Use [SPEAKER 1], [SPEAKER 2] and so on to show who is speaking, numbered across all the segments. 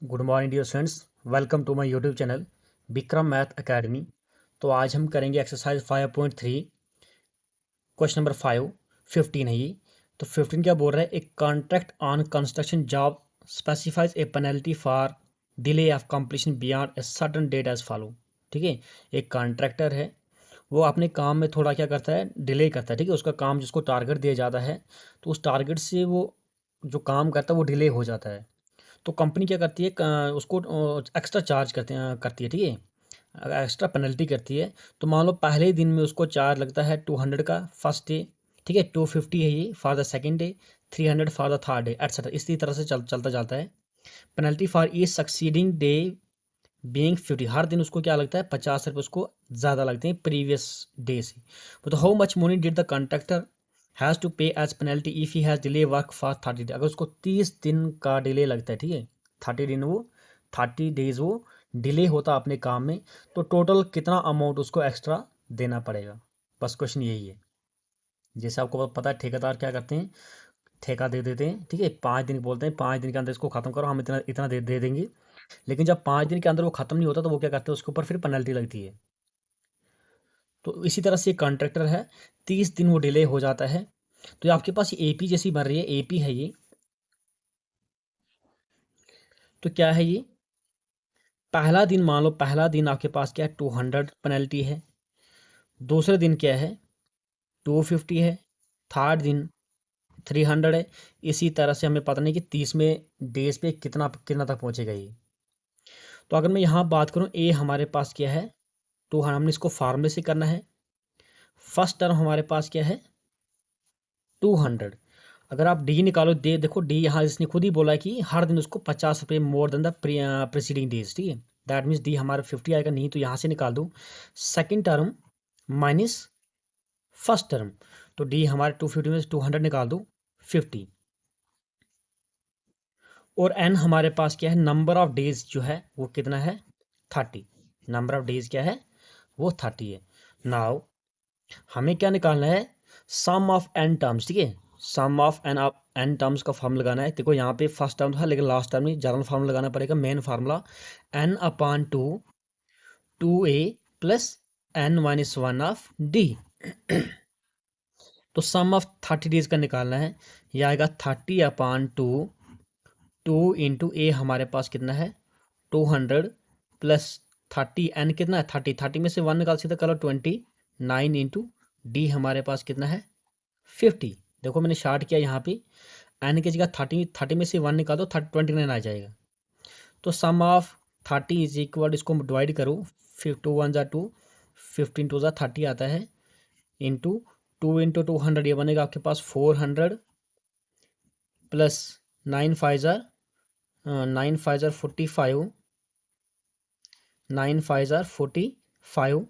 [SPEAKER 1] Good morning dear students, welcome to my YouTube channel Vikram math academy. तो आज हम करेंगे एक्सरसाइज 5.3 क्वेश्चन नंबर 15 है ये। तो 15 क्या बोल रहा है, एक contract on construction job specifies a penalty for delay of completion beyond a certain date as follow. ठीक है, एक कॉन्ट्रैक्टर है, वो अपने काम में थोड़ा क्या करता है, डिले करता है। ठीक है, उसका काम जिसको टारगेट दिया जाता है तो उस टारगेट से वो जो काम करता है वो डिले हो जाता है। तो कंपनी क्या करती है, उसको एक्स्ट्रा चार्ज करती है। ठीक है, एक्स्ट्रा पेनल्टी करती है। तो मान लो पहले ही दिन में उसको चार्ज लगता है 200 का फर्स्ट डे। ठीक है, 250 है ये for the second day, 300 for the third day etcetera. इसी तरह से चलता जाता है। Penalty for each succeeding day being 50। हर दिन उसको क्या लगता है, 50 रुपये उसको ज़्यादा लगते हैं प्रीवियस डे से। तो how much money did the contractor has to pay as penalty if he has delay work for 30 day. अगर उसको 30 दिन का डिले लगता है, ठीक है, 30 डेज वो डिले होता अपने काम में, तो टोटल कितना अमाउंट उसको एक्स्ट्रा देना पड़ेगा। बस क्वेश्चन यही है। जैसे आपको पता है ठेकेदार क्या करते हैं, ठेका दे देते हैं। ठीक है, 5 दिन बोलते हैं, 5 दिन के अंदर इसको खत्म करो, हम इतना इतना दे देंगे। लेकिन जब 5 दिन के अंदर वो खत्म नहीं होता तो वो क्या करते हैं, उसके ऊपर फिर पेनल्टी लगती है। तो इसी तरह से कॉन्ट्रैक्टर है, 30 दिन वो डिले हो जाता है। तो ये आपके पास एपी जैसी बन रही है, एपी है ये। तो क्या है ये, पहला दिन मान लो, पहला दिन आपके पास क्या है, 200 पेनल्टी है। दूसरे दिन क्या है, 250 है। थर्ड दिन 300 है। इसी तरह से हमें पता नहीं कि 30वें डेज पे कितना कितना तक पहुंचेगा ये। तो अगर मैं यहाँ बात करूँ, ए हमारे पास क्या है, तो हमने इसको फार्मूले से करना है। फर्स्ट टर्म हमारे पास क्या है, 200। अगर आप डी निकालो, दे देखो डी यहाँ इसने खुद ही बोला है कि हर दिन उसको 50 रुपये more than the preceding days. ठीक है, दैट मीन्स डी हमारा 50 आएगा, नहीं तो यहाँ से निकाल दो second term minus first term. तो डी हमारे 250 में 200 निकाल दो 50। और एन हमारे पास क्या है, नंबर ऑफ डेज जो है वो कितना है, 30। नंबर ऑफ डेज क्या है, वो 30 है। नाउ हमें क्या निकालना है, सम ऑफ एन टर्म्स। ठीक है, सम ऑफ एन टर्म्स का फॉर्म लगाना है। देखो यहाँ पे फर्स्ट टर्म था लेकिन लास्ट टर्म में जनरल फॉर्म लगाना पड़ेगा। Main formula n upon 2 a plus n minus 1 of d. तो सम ऑफ 30 डेज का निकालना है, यह आएगा 30/2। 2 इंटू ए हमारे पास कितना है, 200 प्लस 30, एन कितना है 30 में से 1 निकाल सीधा करो 29 इंटू डी हमारे पास कितना है 50। देखो मैंने शार्ट किया यहाँ पे, एन की जगह 30 में से 1 निकाल दो, 29 आ जाएगा। तो सम ऑफ 30 इज इक्वल, इसको डिवाइड करो, 2 1 2, 15 2 30 आता है, इंटू 2 इंटू 200 ये बनेगा आपके पास 400 प्लस 9 5 जार 45, 9 5 जार 45, 5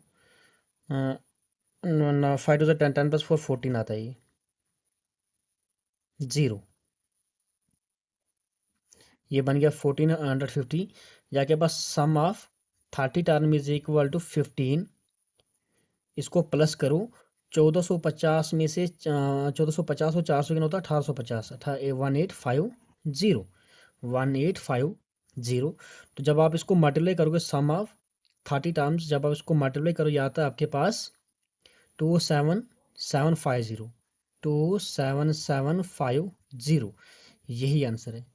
[SPEAKER 1] 2 10 10 प्लस 4 14 आता है ये 0। ये बन गया 1450। जाके पास sum of 30 term is equal to 15। इसको प्लस करो, 1450 में से 1450 और 400 कितना होता है, 1850, 1850, 1850। तो जब आप इसको मल्टीप्लाई करोगे, सम ऑफ 30 टर्म्स जब आप इसको मल्टीप्लाई करो, ये आता है आपके पास 27750, 27750। यही आंसर है।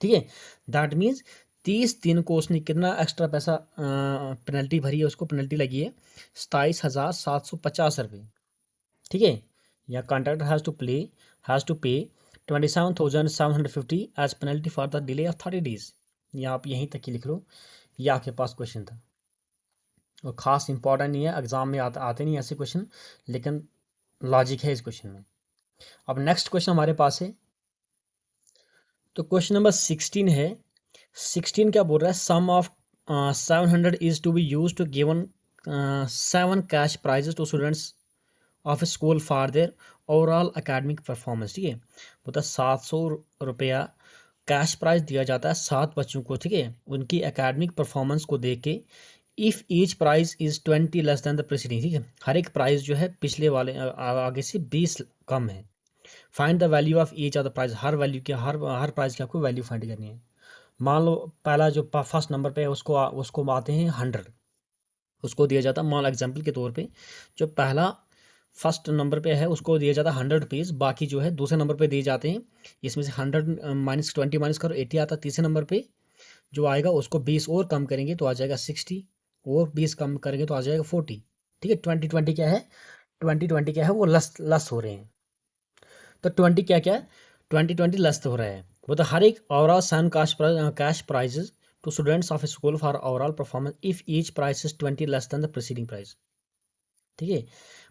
[SPEAKER 1] ठीक है, दैट मीन्स 30 दिन को उसने कितना एक्स्ट्रा पैसा पेनल्टी भरी है, उसको पेनल्टी लगी है 27,750 रुपये। ठीक है, या contractor has to pay 27,750 as penalty for the delay of 30 days. या आप यहीं तक ही लिख लो, ये आपके पास क्वेश्चन था और ख़ास इंपॉर्टेंट नहीं है, एग्जाम में आते नहीं ऐसे क्वेश्चन, लेकिन लॉजिक है इस क्वेश्चन में। अब नेक्स्ट क्वेश्चन हमारे पास है, तो क्वेश्चन नंबर 16 है। 16 क्या बोल रहा है, sum of 700 is to be used to given 7 cash prizes to students of school for their overall academic performance. ठीक है, बोलता 700 रुपया कैश प्राइज दिया जाता है 7 बच्चों को। ठीक है, उनकी एकेडमिक परफॉर्मेंस को देख के, if each prize is 20 less than the preceding. ठीक है, हर एक प्राइस जो है पिछले वाले आगे से 20 कम है। Find the value of each of the prize, हर वैल्यू के हर प्राइस की आपको वैल्यू फाइंड करनी है। मान लो पहला जो फर्स्ट नंबर पे है उसको आते हैं 100, उसको दिया जाता है, मान लो एग्जाम्पल के तौर पे जो पहला फर्स्ट नंबर पे है उसको दिया जाता है 100 रुपीज़, बाकी जो है दूसरे नंबर पे दिए जाते हैं। इसमें से 100 माइनस 20 माइनस करो 80 आता है। तीसरे नंबर पे जो आएगा उसको 20 और कम करेंगे तो आ जाएगा 60, और 20 कम करेंगे तो आ जाएगा 40। ठीक है, 20 क्या है, 20 क्या है, वो लस हो रहे हैं। तो 20 क्या है, 20 लस हो रहा है। वो तो हर एक overall sum cash prizes to students of school for overall performance if each price is 20 less than the preceding price. ठीक है,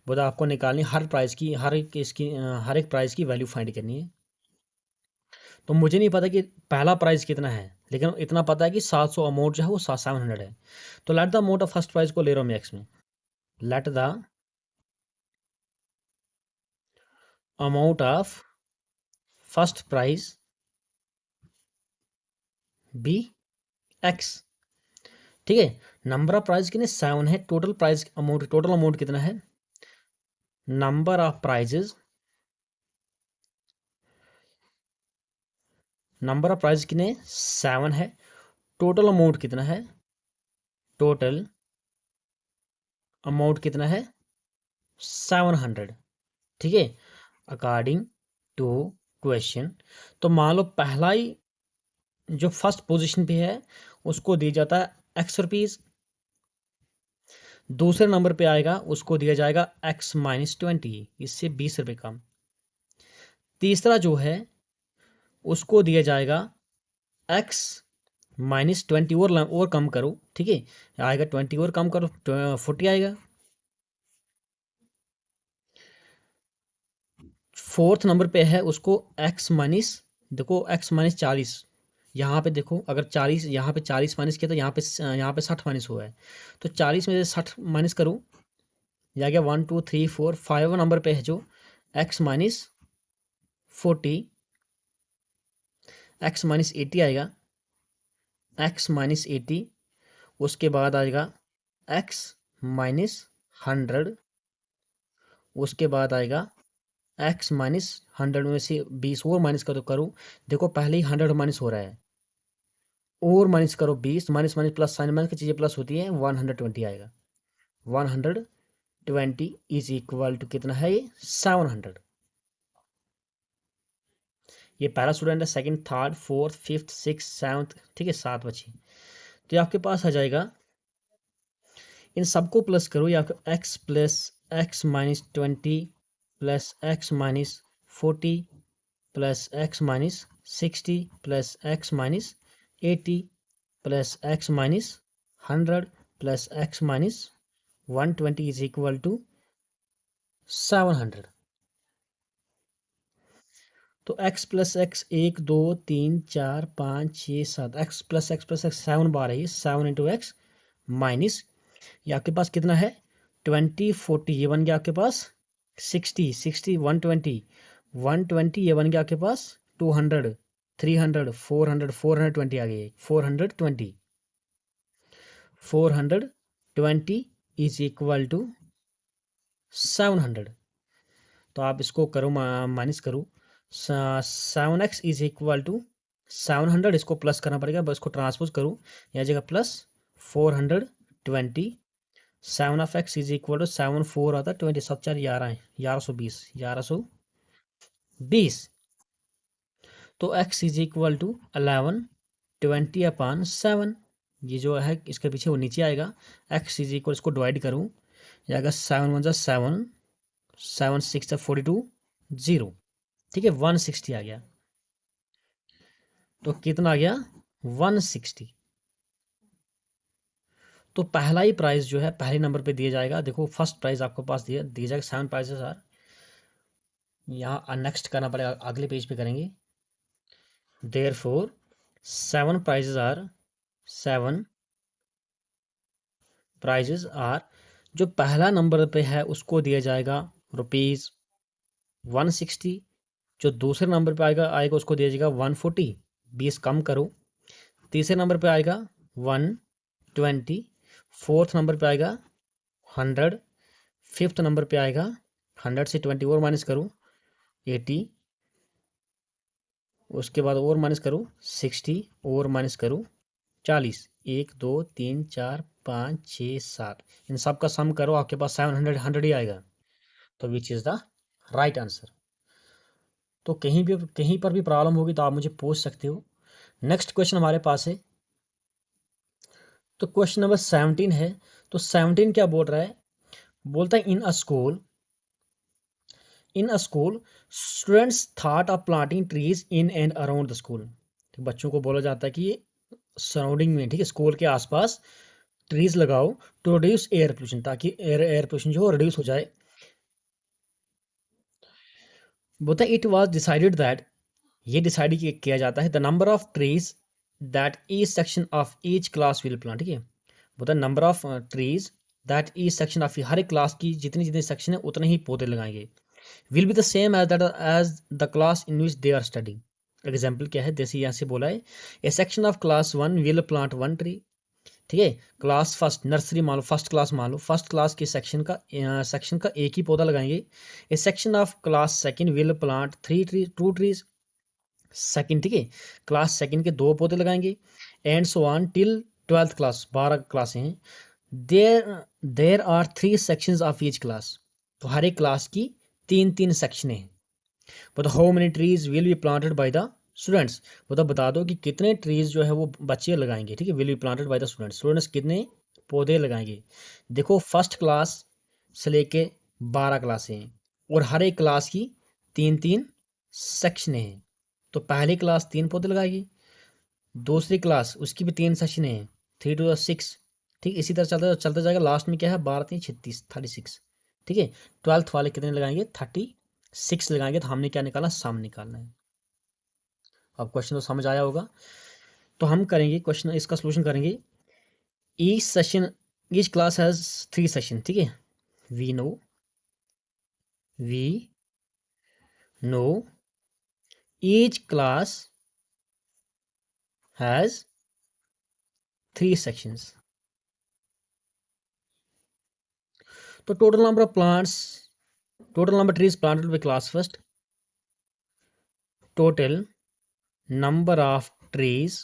[SPEAKER 1] वो तो आपको निकालनी हर प्राइस की, हर एक प्राइस की वैल्यू फाइंड करनी है। तो मुझे नहीं पता कि पहला प्राइस कितना है, लेकिन इतना पता है कि 700 अमाउंट जो है वो 700 है। तो let the amount of first price को ले रहा हूँ मैं एक्स में। Let the amount of first price be x. ठीक है, नंबर ऑफ प्राइस कितने 7 है, टोटल अमाउंट कितना है, number of prizes, number of price कितने 7 है, टोटल अमाउंट कितना है, टोटल अमाउंट कितना है 700। ठीक है, अकॉर्डिंग टू क्वेश्चन। तो मान लो पहला ही जो फर्स्ट पोजीशन पे है उसको दिया जाता है x रुपीज़, दूसरे नंबर पे आएगा उसको दिया जाएगा x माइनस 20, इससे 20 रुपये कम। तीसरा जो है उसको दिया जाएगा x माइनस 20 और कम करो। ठीक है, आएगा 20 और कम करो 40 आएगा। फोर्थ नंबर पे है उसको x माइनस, देखो x माइनस 40, यहाँ पे देखो अगर 40 यहाँ पे 40 माइनस किया तो यहाँ पे 60 माइनस हुआ है। तो 40 में से 60 माइनस करूँ, या गया 1 2 3 4 5 नंबर पे है जो x माइनस 40, x माइनस 80 आएगा, x माइनस 80, उसके बाद आएगा x माइनस 100, उसके बाद आएगा x माइनस 100 में से 20 और माइनस करूँ, देखो पहले ही 100 माइनस हो रहा है, और माइनस करो 20, minus minus plus sign minus की चीज़ें प्लस होती है, 120 आएगा। 120 इज इक्वल टू कितना है ये 700। ये पहला स्टूडेंट है, second, third, fourth, fifth, six, seventh. ठीक है, 7 बचे। तो आपके पास आ जाएगा, इन सबको प्लस करो, या x plus x minus 20 plus x minus 40 plus x minus 60 plus x minus 80 plus x minus 100 plus x minus 120 is equal to 700। तो x प्लस एक्स 1 2 3 4 5 6 7, एक्स 7 बार है ये, 7 इंटू एक्स माइनस, ये आपके पास कितना है 20 40, ये बन गया आपके पास 60 60 120 ये बन गया आपके पास 200 300 400 420 आ गई 420 इज इक्वल टू 700। तो आप इसको करो माइनस करो, 7x इज इक्वल टू 700, इसको प्लस करना पड़ेगा, बस इसको ट्रांसपोज करूँ, यह जगह plus 420, 7 of x is equal to 7 4 आता है 20 7 4 11 है 1120। तो x इज इक्वल टू 11 20 अपान 7, ये जो है इसके पीछे वो नीचे आएगा, x इज इक्वल, इसको डिवाइड करूँ, यह आएगा 7 1 7 7 6 42 0। ठीक है, 160 आ गया। तो कितना आ गया 160। तो पहला ही प्राइस जो है पहले नंबर पे दिया जाएगा। देखो फर्स्ट प्राइस आपको पास दिया जाएगा 7 प्राइसेस आर, यहाँ नेक्स्ट करना पड़ेगा, अगले पेज पे करेंगे। देयरफॉर 7 प्राइजेस आर, जो पहला नंबर पे है उसको दिया जाएगा ₹160, जो दूसरे नंबर पे आएगा उसको दिया जाएगा 140, 20 कम करो। तीसरे नंबर पे आएगा 120, फोर्थ नंबर पे आएगा 100, फिफ्थ नंबर पे आएगा 100 से 20 और माइनस करो 80, उसके बाद और माइनस करो 60 और माइनस करो 40, 1 2 3 4 5 6 7, इन सब का सम करो, आपके पास 700 ही आएगा। तो which is the right answer. तो कहीं पर भी प्रॉब्लम होगी तो आप मुझे पूछ सकते हो। नेक्स्ट क्वेश्चन हमारे पास है, तो क्वेश्चन नंबर 17 है। तो 17 क्या बोल रहा है, बोलता है in a school students thought of planting trees in and around the school. तो बच्चों को बोला जाता है कि सराउंडिंग में, ठीक है, स्कूल के आसपास ट्रीज लगाओ टू रिड्यूस एयर पोल्यूशन, ताकि एयर पोल्यूशन जो रिड्यूस हो जाए। बोलता है इट वाज डिसाइडेड दैट, ये डिसाइड किया जाता है, the number of trees that each section of each class will plant, ठीक है। बोलता है number of trees that each section of, हर एक क्लास की जितनी जितनी सेक्शन है उतने ही पौधे लगाएंगे। Will be the same as that as the class in which they are studying. Example क्या है, जैसे यहाँ से बोला है, a section of class 1 will plant 1 tree, ठीक है। क्लास फर्स्ट नर्सरी मान लो, फर्स्ट क्लास मान लो, फर्स्ट क्लास के सेक्शन का एक ही पौधा लगाएंगे। A section of class second will plant 2 trees, second, ठीक है, क्लास सेकंड के 2 पौधे लगाएंगे। And so on till 12th class, 12 क्लासें हैं। There are 3 sections of each class, तो हर एक क्लास की 3 सेक्शन हैं। But how many trees will be planted by the students, मतलब बता दो कि कितने ट्रीज जो है वो बच्चे लगाएंगे, ठीक है। Will be planted by the students, students कितने पौधे लगाएंगे। देखो फर्स्ट क्लास से लेके 12 क्लासें हैं और हर एक क्लास की 3 सेक्शन हैं। तो पहली क्लास 3 पौधे लगाएगी, दूसरी क्लास उसकी भी 3 सेक्शन हैं, 3 to 6, ठीक। इसी तरह चलता चलता जाएगा, लास्ट में क्या है, 12 3 36, 36, ठीक है। 12th वाले कितने लगाएंगे, 36 लगाएंगे। तो हमने क्या निकाला, सम निकालना है। अब क्वेश्चन तो समझ आया होगा। तो हम करेंगे क्वेश्चन, इसका सोल्यूशन करेंगे। Each session, each class has 3 session, ठीक है। We know each class has 3 sections. तो total number of plants, total number trees planted by class first, total number of trees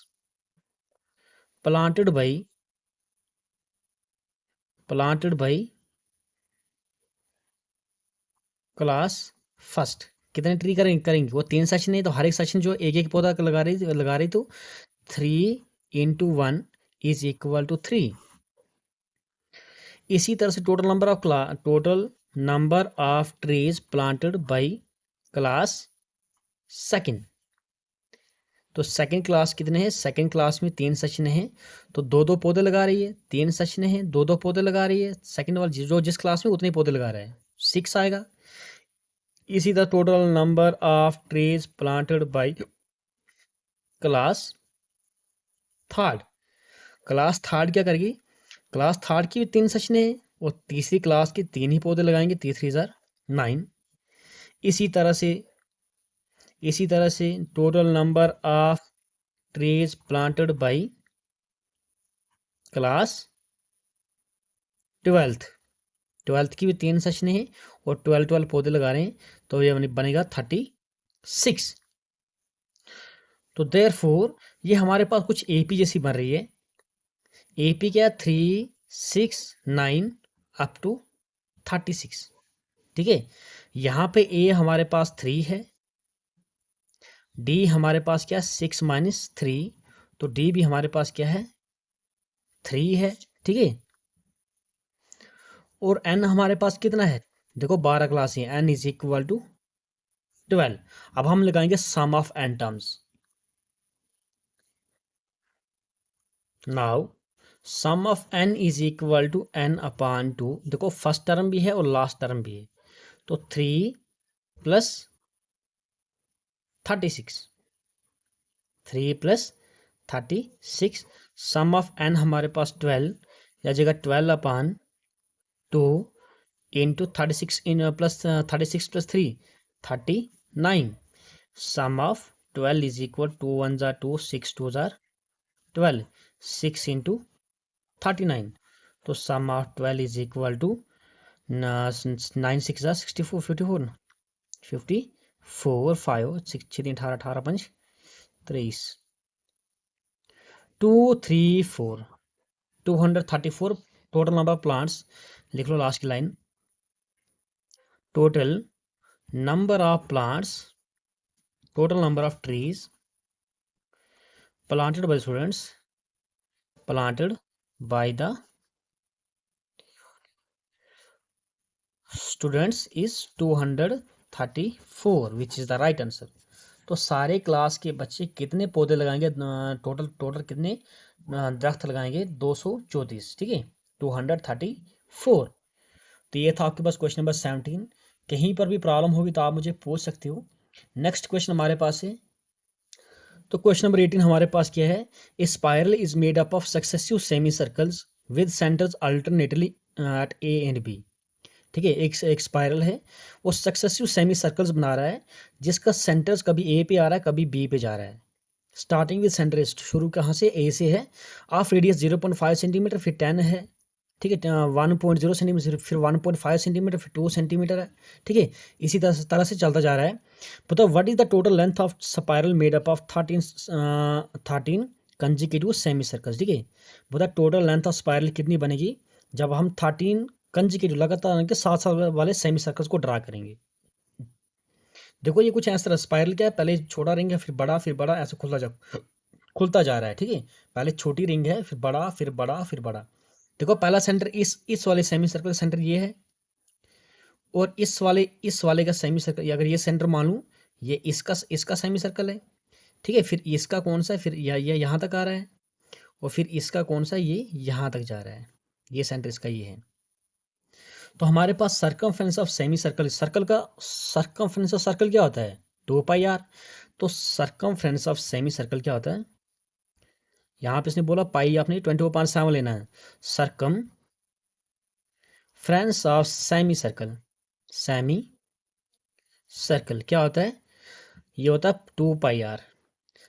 [SPEAKER 1] planted by class first. कितने tree करेंगे वो 3 section है, तो हर एक सेक्शन जो एक एक पौधा लगा रही, तो 3 into 1 इज इक्वल टू 3। इसी तरह से total number of trees planted by class second, तो सेकंड क्लास कितने हैं, सेकंड क्लास में 3 सेक्शन हैं, तो 2 पौधे लगा रही है, 3 सेक्शन हैं, 2 पौधे लगा रही है। सेकंड वाले जो जिस क्लास में उतने पौधे लगा रहे हैं, 6 आएगा। इसी तरह total number of trees planted by class third, class third क्या करेगी, क्लास थर्ड की भी 3 सेक्शन है और तीसरी क्लास के 3 ही पौधे लगाएंगे, 3 3 9। इसी तरह से total number of trees planted by class twelfth की भी 3 सेक्शन है और 12 पौधे लगा रहे हैं, तो ये बनेगा 36। तो देयरफॉर ये हमारे पास कुछ एपी जैसी बन रही है। एपी क्या, 3 6 9 अप टू 36, ठीक है। यहाँ पे ए हमारे पास 3 है, डी हमारे पास क्या, 6 - 3, तो डी भी हमारे पास क्या है, 3 है, ठीक है। और एन हमारे पास कितना है, देखो 12 क्लास है, एन इज इक्वल टू 12। अब हम लगाएंगे sum of n terms. Now sum of n is equal to n upon 2। देखो फर्स्ट टर्म भी है और लास्ट टर्म भी है, तो 3 + 36, 3 + 36। सम ऑफ एन हमारे पास 12, या जगह 12 upon 2 into 36 n plus 36 + 3 39। Sum of 12 is equal 2 1 जार 2, 6 2 जार 12, 6 इंटू 39। तो sum of 12 is equal to 9 6 जार 64, 54 5 6 3 18 18 5 30 234 234 टोटल नंबर ऑफ प्लांट्स। लिख लो लास्ट की line, total number of plants, total number of trees planted by students, planted by the students is 234 which is the right answer। तो सारे class के बच्चे कितने पौधे लगाएंगे, टोटल कितने दरख्त लगाएंगे, 234, ठीक है, 234। तो ये था आपके पास क्वेश्चन नंबर 17। कहीं पर भी प्रॉब्लम होगी तो आप मुझे पूछ सकते हो। नेक्स्ट क्वेश्चन हमारे पास है, तो क्वेश्चन नंबर 18 हमारे पास क्या है, a spiral is made up of successive semi circles with centres alternately at A and B. ठीक है, एक स्पाइरल है, वो सक्सेसिव सेमी सर्कल्स बना रहा है जिसका सेंटर्स कभी ए पे आ रहा है कभी बी पे जा रहा है। स्टार्टिंग विद सेंटर, शुरू कहाँ से, ए से है, ऑफ रेडियस 0.5 सेंटीमीटर, फिर 10 है, ठीक है, 1.0 सेंटीमीटर, फिर 1.5 सेंटीमीटर, फिर 2 सेंटीमीटर है, ठीक है, इसी तरह से चलता जा रहा है। बताओ what is the total length of spiral made up of 13 consecutive semi circles. ठीक है, बताओ टोटल लेंथ ऑफ स्पाइरल कितनी बनेगी जब हम 13 कंजिक्यूटिव लगातार के साथ साथ वाले सेमी सर्कल्स को ड्रा करेंगे। देखो ये कुछ ऐसा स्पाइरल क्या है, पहले छोटा रिंग है, फिर बड़ा ऐसे खुलता जा रहा है। ठीक है, पहले छोटी रिंग है, फिर बड़ा, फिर बड़ा, फिर बड़ा। देखो पहला सेंटर इस वाले सेमी सर्कल का सेंटर ये है, और इस वाले का सेमी सर्कल, अगर ये सेंटर मान लूँ, ये इसका सेमी सर्कल है। ठीक है, फिर इसका कौन सा है, फिर ये यहाँ तक आ रहा है, और फिर इसका कौन सा, ये यहाँ तक जा रहा है, ये सेंटर इसका ये है। तो हमारे पास circumference of semi circle, circle का सर्कमफ्रेंस ऑफ सर्कल क्या होता है, 2πr। तो सर्कमफ्रेंस ऑफ सेमी सर्कल क्या होता है, यहाँ पे इसने बोला पाई, आपने 20/7 लेना है। Circumference of semi circle, semi circle क्या होता है, ये होता है 2πr।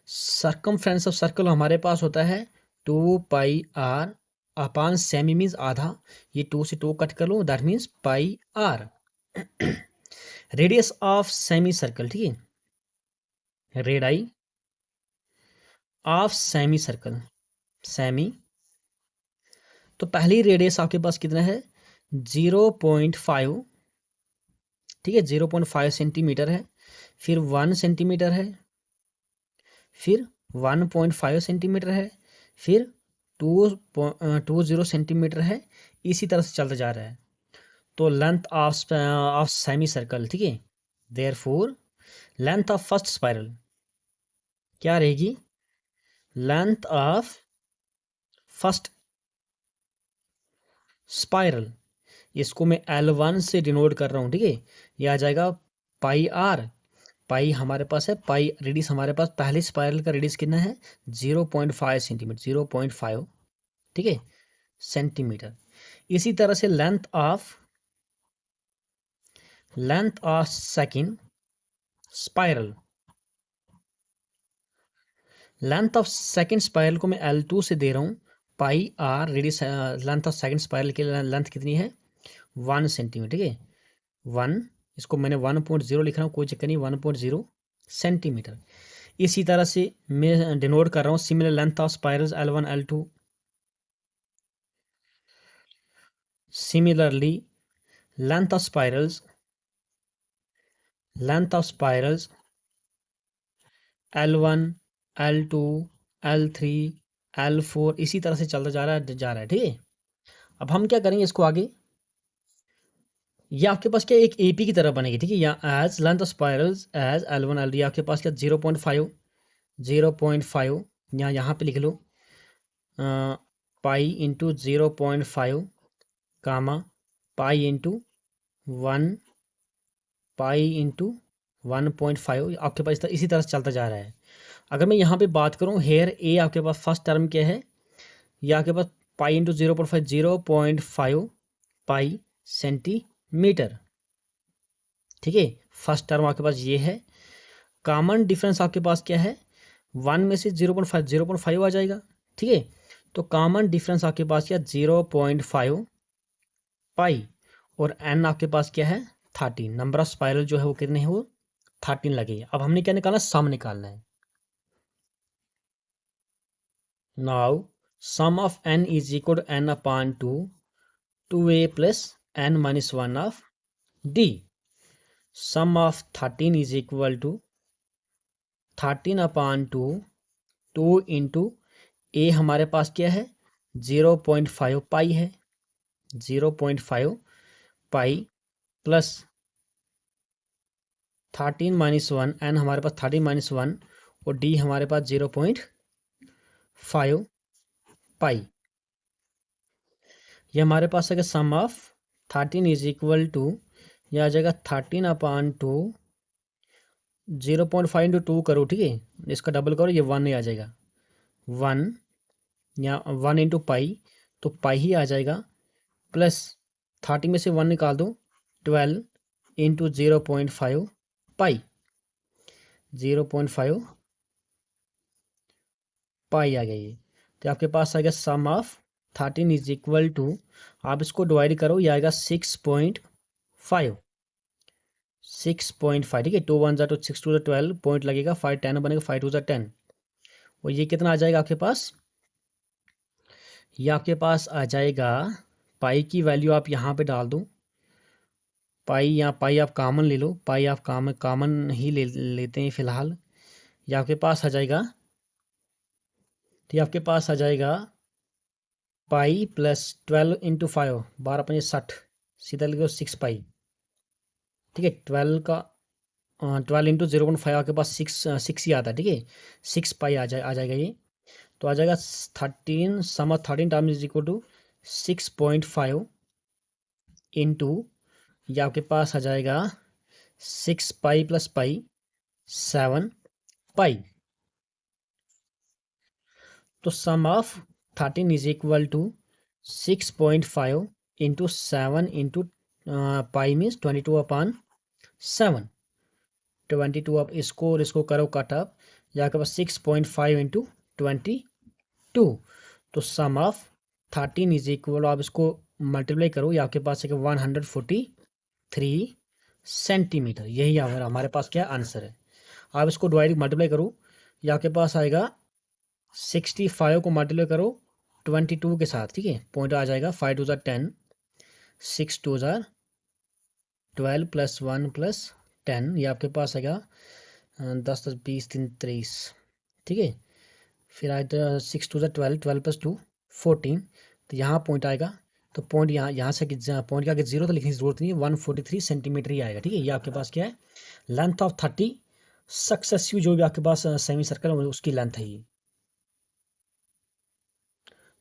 [SPEAKER 1] सर्कमफ्रेंस ऑफ सर्कल हमारे पास होता है 2πr अपान सेमी मीन्स आधा, ये 2 से 2 कट कर लो, that means πr। Radius of semi circle, ठीक है, radii of semi circle, semi, तो पहली रेडियस आपके पास कितना है, 0.5, ठीक है, 0.5 सेंटीमीटर है, फिर 1 सेंटीमीटर है, फिर 1.5 सेंटीमीटर है, फिर 2.20 सेंटीमीटर है, इसी तरह से चलता जा रहा है। तो लेंथ ऑफ सेमी सर्कल, ठीक है, therefore length of first spiral क्या रहेगी, लेंथ ऑफ फर्स्ट स्पाइरल, इसको मैं L1 से डिनोट कर रहा हूँ। ठीक है, ये आ जाएगा πr, पाई हमारे पास है, पाई रेडियस हमारे पास पहले स्पाइरल का रेडियस कितना है, 0.5 सेंटीमीटर, 0.5, ठीक है, सेंटीमीटर। इसी तरह से length of second spiral, length of second spiral को मैं L2 से दे रहा हूँ, pi r radius, length of second spiral की लेंथ कितनी है, 1 सेंटीमीटर, ठीक है, 1, इसको मैंने 1.0 लिख रहा हूँ, कोई चक्कर नहीं, 1.0 सेंटीमीटर। इसी तरह से मैं डिनोट कर रहा हूँ similar length of spirals L1 L2, similarly length of spirals L1 L2 L3 L4 इसी तरह से चलता जा रहा है, ठीक है। अब हम क्या करेंगे इसको आगे, ये आपके पास क्या एक एपी की तरह बनेगी, ठीक है, या as length of spirals as L1 L2, आपके पास क्या 0.5 यहाँ पे लिख लो, pi into 0.5 comma pi into 1 pi into 1.5, आपके पास इसी तरह से चलता जा रहा है। अगर मैं यहाँ पे बात करूँ, हेयर ए आपके पास फर्स्ट टर्म क्या है, ये आपके पास पाई इंटू 0.5 पाई सेंटीमीटर, ठीक है, फर्स्ट टर्म आपके पास ये है। कॉमन डिफरेंस आपके पास क्या है, 1 में से 0.5 आ जाएगा, ठीक है, तो कॉमन डिफरेंस आपके पास क्या 0.5 पाई, और एन आपके पास क्या है 13, नंबर ऑफ स्पाइरल जो है वो कितने हैं, वो 13 लगेगा। अब हमने क्या निकालना, सम निकालना है। Now sum of n is equal to n upon 2a plus n minus 1 of d. Sum of 13 is equal to 13 upon 2 into a हमारे पास क्या है 0.5 पाई है, 0.5 पाई प्लस 13 माइनस 1, n हमारे पास 13 माइनस 1 और d हमारे पास 0.5 पाई. ये हमारे पास है sum of 13 is equal to, यह आ जाएगा 13 अपॉन 2, 0.5 इंटू 2 करो, ठीक है, इसका डबल करो, ये 1 ही आ जाएगा, 1 या 1 इंटू पाई, तो पाई ही आ जाएगा, प्लस 30 में से 1 निकाल दो, 12 इंटू 0.5 पाई, 0.5 पाई आ गई. तो आपके पास आ गया सम ऑफ 13 इज इक्वल टू, आप इसको डिवाइड करो, ये आएगा 6.5, 6.5, ठीक है, 2 1 तो 6 2 12 पॉइंट लगेगा, 5 10 बनेगा, 5 2 10, और ये कितना आ जाएगा आपके पास, ये आपके पास आ जाएगा, पाई की वैल्यू आप यहाँ पे डाल दो, पाई या पाई आप कॉमन ले लो, पाई आप कॉमन ही लेते हैं फिलहाल, ये आपके पास आ जाएगा, तो आपके पास आ जाएगा पाई प्लस 12 इंटू 5, 12 5 60, सीधा लिखो 6 पाई, ठीक है, 12 का 12 इंटू 0.5 आपके पास 6 ही आता है, ठीक है, 6 पाई आ जाएगा ये, तो आ जाएगा 13 sum of 13 times is equal to 6.5 into, ये आपके पास आ जाएगा 6 पाई प्लस पाई 7 पाई. तो sum of 13 is equal to 6.5 into 7 into pi means 22 upon 7, 22 अब इसको और इसको करो कट अप, यहाँ के पास 6.5 इंटू 22, तो सम ऑफ 13 इज इक्वल, आप इसको मल्टीप्लाई करो, ये आपके पास है 143 सेंटीमीटर, यही हमारे पास क्या आंसर है. आप इसको डिवाइड मल्टीप्लाई करो, ये आपके पास आएगा 65 को मल्टीप्लाई करो 22 के साथ, ठीक है, पॉइंट आ जाएगा, 5 2 10, 6 2 12 प्लस 1 प्लस 10, ये आपके पास आएगा 10 10 20 3 23, ठीक है, फिर आएगा 6 2 12, 12 प्लस 2 14, तो यहाँ पॉइंट आएगा, तो पॉइंट यहाँ से पॉइंट के आगे 0 तो लिखने की जरूरत नहीं है, 143 सेंटीमीटर ही आएगा, ठीक है. ये आपके पास क्या है, लेंथ ऑफ 30 सक्सेसिव जो भी आपके पास सेमी सर्कल है उसकी लेंथ है ये.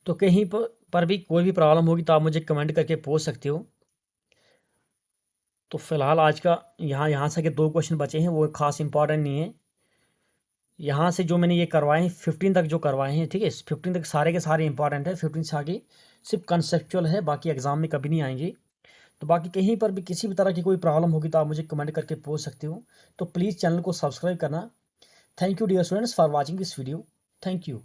[SPEAKER 1] तो कहीं पर भी कोई भी प्रॉब्लम होगी तो आप मुझे कमेंट करके पूछ सकते हो. तो फिलहाल आज का यहाँ से के 2 क्वेश्चन बचे हैं, वो खास इंपॉर्टेंट नहीं है. यहाँ से जो मैंने ये करवाए हैं 15 तक जो करवाए हैं, ठीक है, 15 तक सारे के सारे इंपॉर्टेंट है, 15 से आगे सिर्फ कंसेप्चुअल है, बाकी एग्जाम में कभी नहीं आएंगे. तो बाकी कहीं पर भी किसी भी तरह की कोई प्रॉब्लम होगी तो आप मुझे कमेंट करके पूछ सकते हो. तो प्लीज़ चैनल को सब्सक्राइब करना. Thank you dear students for watching this video. Thank you.